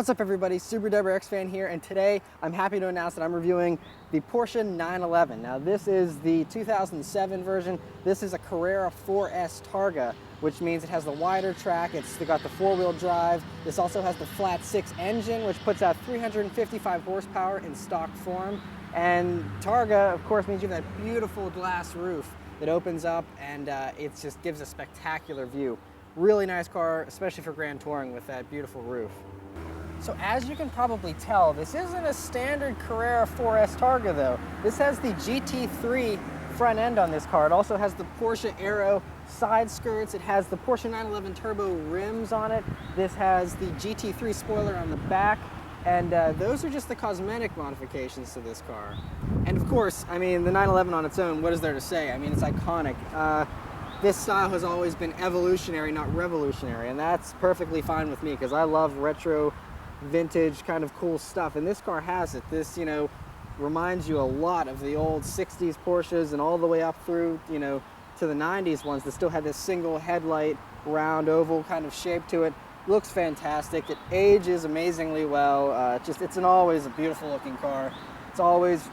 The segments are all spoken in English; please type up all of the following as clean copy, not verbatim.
What's up everybody, Super WRX fan here, and today I'm happy to announce that I'm reviewing the Porsche 911. Now this is the 2007 version. This is a Carrera 4S Targa, which means it has the wider track, it's got the four-wheel drive. This also has the flat 6 engine, which puts out 355 horsepower in stock form. And Targa, of course, means you have that beautiful glass roof that opens up, and it just gives a spectacular view. Really nice car, especially for grand touring with that beautiful roof. So as you can probably tell, this isn't a standard Carrera 4S Targa though. This has the GT3 front end on this car. It also has the Porsche Aero side skirts. It has the Porsche 911 Turbo rims on it. This has the GT3 spoiler on the back. And those are just the cosmetic modifications to this car. And of course, I mean, the 911 on its own, what is there to say? I mean, it's iconic. This style has always been evolutionary, not revolutionary. And that's perfectly fine with me because I love retro, vintage kind of cool stuff, and this car has it. This, you know, reminds you a lot of the old 60s Porsches and all the way up through, you know, to the 90s ones that still had this single headlight, round oval kind of shape to it. Looks fantastic. It ages amazingly well. It's always a beautiful looking car. It's always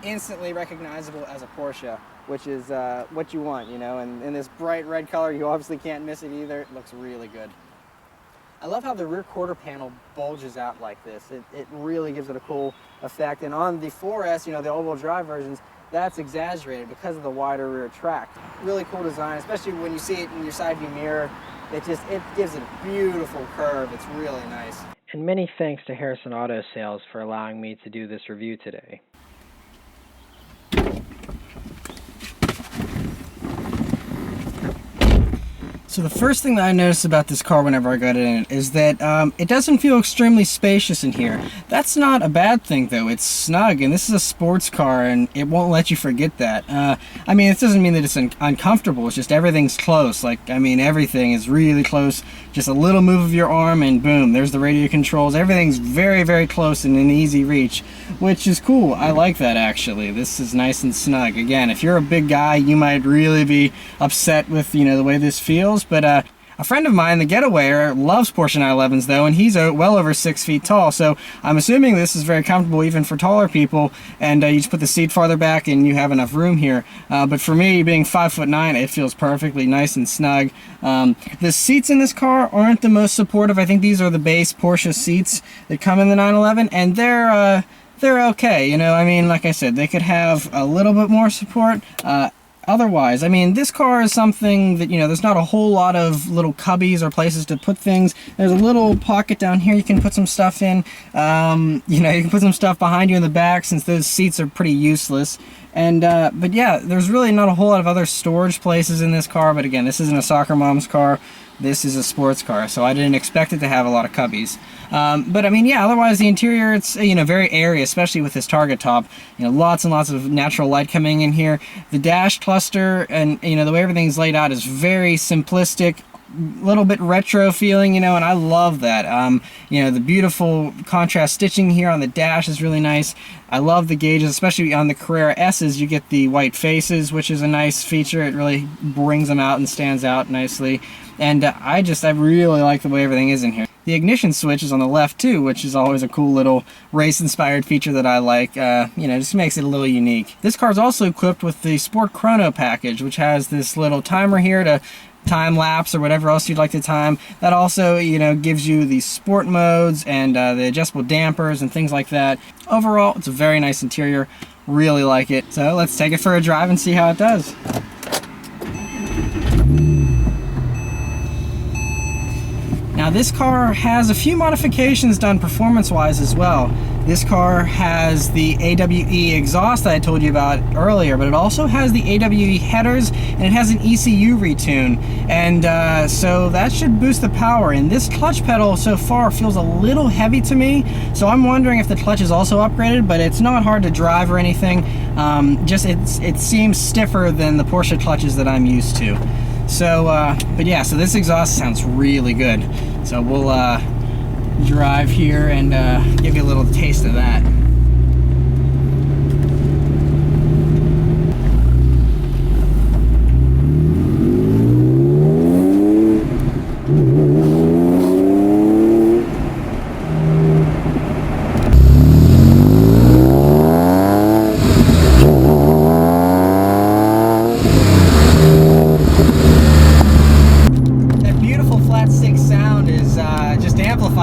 instantly recognizable as a Porsche, which is what you want, you know, and in this bright red color, you obviously can't miss it either. It looks really good. I love how the rear quarter panel bulges out like this. It really gives it a cool effect. And on the 4S, you know, the all-wheel drive versions, that's exaggerated because of the wider rear track. Really cool design, especially when you see it in your side view mirror. It gives it a beautiful curve. It's really nice. And many thanks to Harrison Auto Sales for allowing me to do this review today. So the first thing that I noticed about this car whenever I got in it is that it doesn't feel extremely spacious in here. That's not a bad thing though. It's snug, and this is a sports car, and it won't let you forget that. I mean, it doesn't mean that it's uncomfortable. It's just everything's close. Like, I mean, everything is really close. Just a little move of your arm and boom, there's the radio controls. Everything's very, very close and in easy reach, which is cool. I like that actually. This is nice and snug. Again, if you're a big guy, you might really be upset with, you know, the way this feels. But a friend of mine, the Getawayer, loves Porsche 911s though, and he's well over 6 feet tall, so I'm assuming this is very comfortable even for taller people, and you just put the seat farther back and you have enough room here. But for me, being 5'9", it feels perfectly nice and snug. The seats in this car aren't the most supportive. I think these are the base Porsche seats that come in the 911, and they're okay. You know, I mean, like I said, they could have a little bit more support. Otherwise, I mean, this car is something that, you know, there's not a whole lot of little cubbies or places to put things. There's a little pocket down here you can put some stuff in. You know, you can put some stuff behind you in the back since those seats are pretty useless. And, but yeah, there's really not a whole lot of other storage places in this car. But again, this isn't a soccer mom's car. This is a sports car, so I didn't expect it to have a lot of cubbies. But I mean, yeah, otherwise the interior, it's, you know, very airy, especially with this Targa top. You know, lots and lots of natural light coming in here. The dash cluster and, you know, the way everything's laid out is very simplistic, little bit retro feeling, you know, and I love that. You know, the beautiful contrast stitching here on the dash is really nice. I love the gauges, especially on the Carrera S's. You get the white faces, which is a nice feature. It really brings them out and stands out nicely. And I really like the way everything is in here. The ignition switch is on the left too, which is always a cool little race-inspired feature that I like. You know, just makes it a little unique. This car is also equipped with the Sport Chrono package, which has this little timer here to time lapse or whatever else you'd like to time. That also, you know, gives you the sport modes and the adjustable dampers and things like that. Overall, it's a very nice interior. Really like it. So let's take it for a drive and see how it does. Now this car has a few modifications done performance-wise as well. This car has the AWE exhaust that I told you about earlier, but it also has the AWE headers, and it has an ECU retune. And so that should boost the power. And this clutch pedal so far feels a little heavy to me, so I'm wondering if the clutch is also upgraded, but it's not hard to drive or anything. It seems stiffer than the Porsche clutches that I'm used to. So, but yeah, so this exhaust sounds really good. So we'll drive here and give you a little taste of that.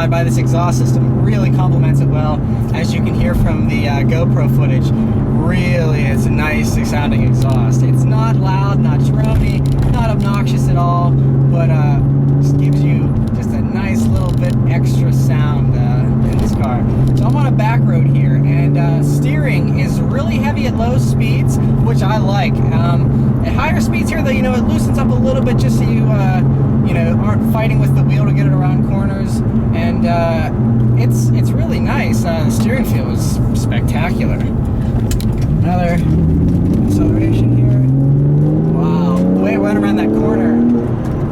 satisfied by this exhaust system. It really complements it well, as you can hear from the GoPro footage. Really, it's a nice sounding exhaust. It's not loud, not drony, not obnoxious at all, but just gives you just a nice little bit extra sound in this car. So I'm on a back road here, and steering is really heavy at low speeds, which I like. At higher speeds here, though, you know, it loosens up a little bit just so you aren't fighting with the wheel to get it around corners, and it's really nice. The steering feel is spectacular. Another acceleration here. Wow, the way it went around that corner.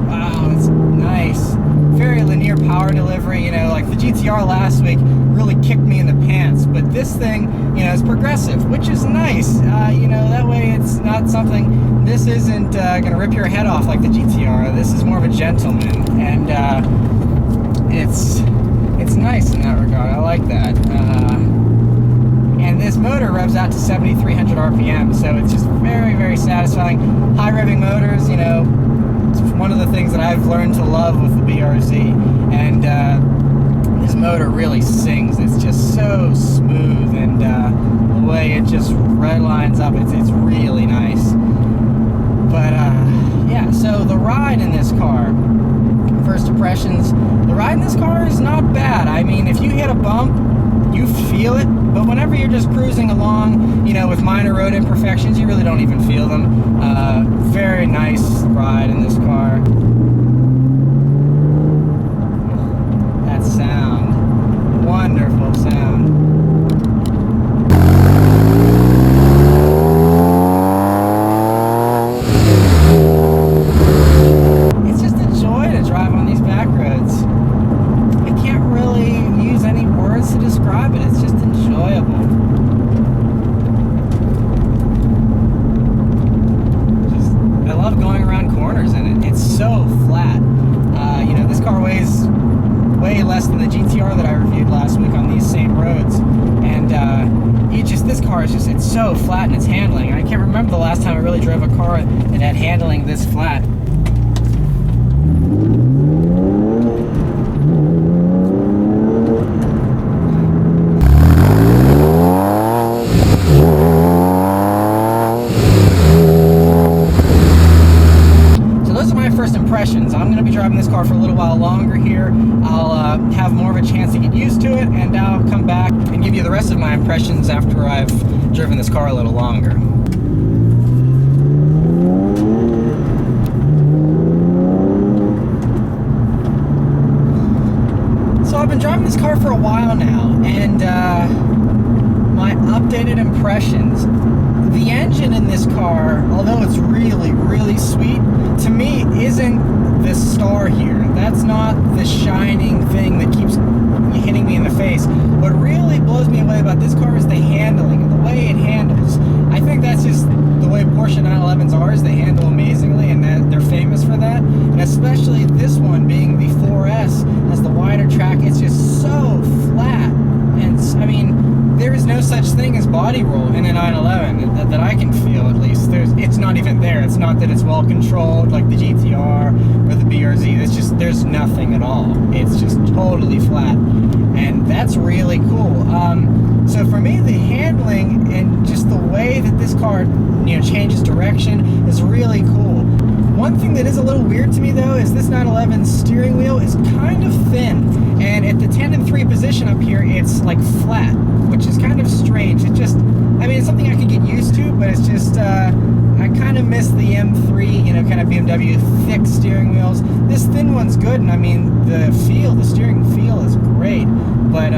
Wow, it's nice. Very linear power delivery. You know, like the GTR last week really kicked me in the pants, but this thing, you know, is progressive, which is nice. You know, that way it's not something. This isn't gonna rip your head off like the GTR. This is more of a gentleman, and it's nice in that regard. I like that. And this motor revs out to 7,300 RPM, so it's just very, very satisfying. High revving motors, you know, it's one of the things that I've learned to love with the BRZ, and this motor really sings. It's just so smooth, and the way it just redlines up, it's really nice. But yeah, so the ride in this car, first impressions, the ride in this car is not bad. I mean, if you hit a bump, you feel it, but whenever you're just cruising along, you know, with minor road imperfections, you really don't even feel them. Very nice ride in this car. That sound, wonderful sound. It's just a joy to drive on these back roads. I can't really use any words to describe it. It's just enjoyable. I love going around corners in it. It's so flat. You know, this car weighs way less than the GTR that I reviewed last week on these same roads, and this car is just, it's so flat in its handling. I can't remember the last time I really drove a car that had handling this flat. Impressions. I'm going to be driving this car for a little while longer here. I'll have more of a chance to get used to it, and I'll come back and give you the rest of my impressions after I've driven this car a little longer. So I've been driving this car for a while now, and my updated impressions. The engine in this car, although it's really, really sweet, to me isn't the star here. That's not the shining thing that keeps hitting me in the face. What really blows me away about this car is the handling and the way it handles. I think that's just the way Porsche 911s are, is they handle amazingly, and that they're famous for that. And especially this one being the 4S, has the wider track. It's just so flat. And I mean, there is no such thing as body roll in a 911 that I can feel, at least. It's not even there. It's not that it's well controlled like the GTR or the BRZ. It's just, there's nothing at all. It's just totally flat, and that's really cool. So for me, the handling and just the way that this car, you know, changes direction is really cool. One thing that is a little weird to me, though, is this 911's steering wheel is kind of thin, and at the 10 and 3 position up here, it's like flat, which is kind of strange. It just, I mean, it's something I could get used to, but it's just, I kind of miss the M3, you know, kind of BMW thick steering wheels. This thin one's good, and I mean, the steering feel is great, but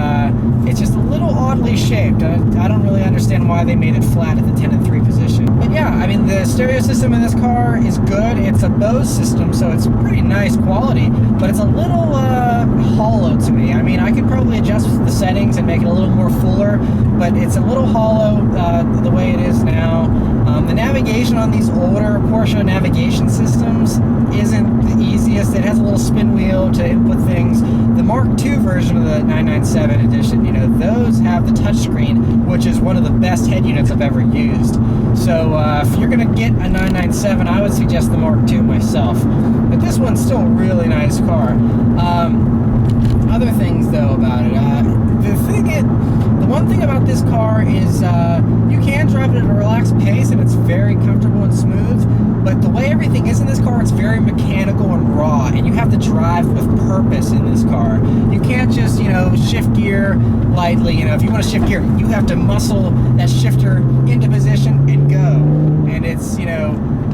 it's just a little oddly shaped. I don't really understand why they made it flat at the 10 and 3 position. But yeah, I mean, the stereo system in this car is good. It's a Bose system, so it's pretty nice quality, but it's a little hollow to me. I mean, I could probably adjust the settings and make it a little more fuller, but it's a little hollow the way it is now. The navigation on these older Porsche navigation systems isn't the easiest. It has a little spin wheel to input things. The Mark II version of the 997 edition, you know, those have the touchscreen, which is one of the best head units I've ever used. So if you're going to get a 997, I would suggest the Mark II myself. But this one's still a really nice car. other things though about it. The one thing about this car is you can drive it at a relaxed pace and it's very comfortable and smooth, but the way everything is in this car, it's very mechanical and raw, and you have to drive with purpose in this car. You can't just, shift gear lightly. If you want to shift gear, you have to muscle that shifter into position and go. And it's,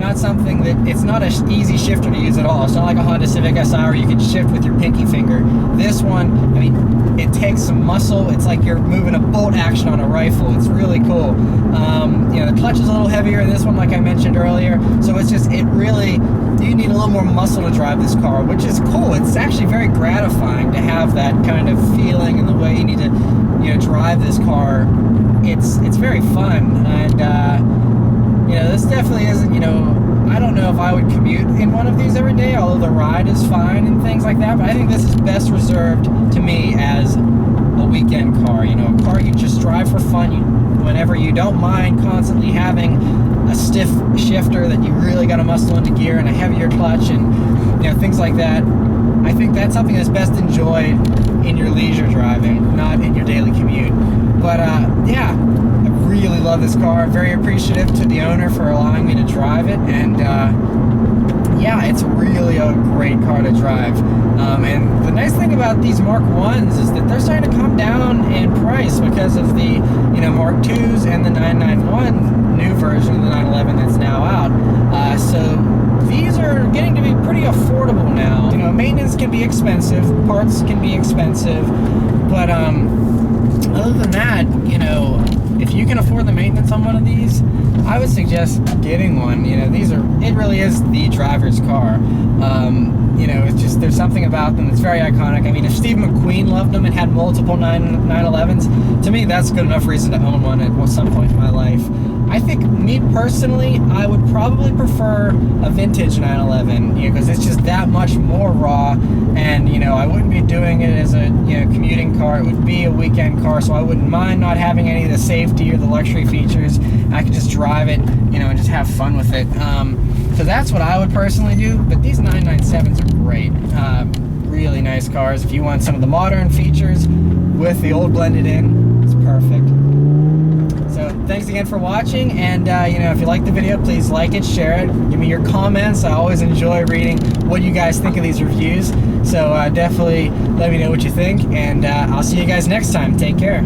not something that, it's not an easy shifter to use at all. It's not like a Honda Civic Si where you can shift with your pinky finger. This one, it takes some muscle. It's like you're moving a bolt action on a rifle. It's really cool. The clutch is a little heavier in this one, like I mentioned earlier. So it's just, you need a little more muscle to drive this car, which is cool. It's actually very gratifying to have that kind of feeling in the way you need to, drive this car. It's very fun, and this definitely isn't, I don't know if I would commute in one of these every day, although the ride is fine and things like that, but I think this is best reserved to me as a weekend car, a car you just drive for fun, whenever you don't mind constantly having a stiff shifter that you really got to muscle into gear and a heavier clutch and, things like that. I think that's something that's best enjoyed in your leisure driving, not in your daily commute. But yeah, I really love this car. I'm very appreciative to the owner for allowing me to drive it, and yeah, it's really a great car to drive. And the nice thing about these Mark 1s is that they're starting to come down in price because of the Mark 2s and the 991 new version of the 911 that's now out. So these are getting to be pretty affordable now. Maintenance can be expensive, parts can be expensive, but other than that, if you can afford the maintenance on one of these, I would suggest getting one. It really is the driver's car. It's just, there's something about them that's very iconic. If Steve McQueen loved them and had multiple 911s, to me that's good enough reason to own one at some point in my life. I think, me personally, I would probably prefer a vintage 911, because it's just that much more raw, and, I wouldn't be doing it as a, commuting car. It would be a weekend car, so I wouldn't mind not having any of the safety or the luxury features. I could just drive it, and just have fun with it. So that's what I would personally do, but these 997s are great. Really nice cars. If you want some of the modern features with the old blended in, it's perfect. So thanks again for watching, and if you like the video, please like it, share it, give me your comments. I always enjoy reading what you guys think of these reviews, so definitely let me know what you think, and I'll see you guys next time. Take care.